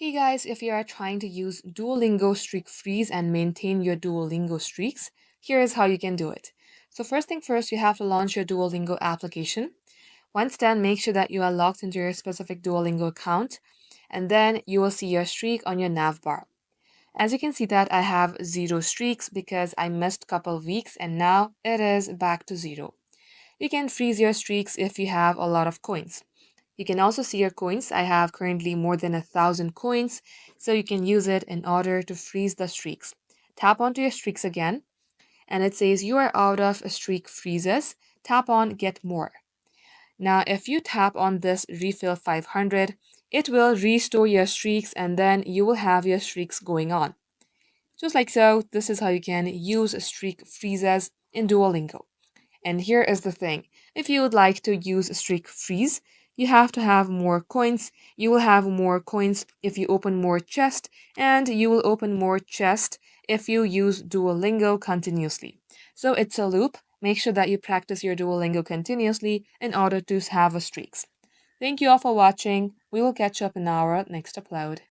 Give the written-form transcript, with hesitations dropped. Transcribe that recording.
Hey guys, if you are trying to use Duolingo Streak Freeze and maintain your Duolingo streaks, here is how you can do it. So first thing first, you have to launch your Duolingo application. Once done, make sure that you are logged into your specific Duolingo account, and then you will see your streak on your nav bar. As you can see that I have 0 streaks because I missed couple weeks and now it is back to 0. You can freeze your streaks if you have a lot of coins. You can also see your coins. I have currently more than 1,000 coins, so you can use it in order to freeze the streaks. Tap onto your streaks again, and it says you are out of streak freezes. Tap on Get More. Now, if you tap on this Refill 500, it will restore your streaks, and then you will have your streaks going on. Just like so, this is how you can use streak freezes in Duolingo. And here is the thing. If you would like to use Streak Freeze, you have to have more coins. You will have more coins if you open more chest, and you will open more chest if you use Duolingo continuously. So it's a loop. Make sure that you practice your Duolingo continuously in order to have a streaks. Thank you all for watching. We will catch up in our next upload.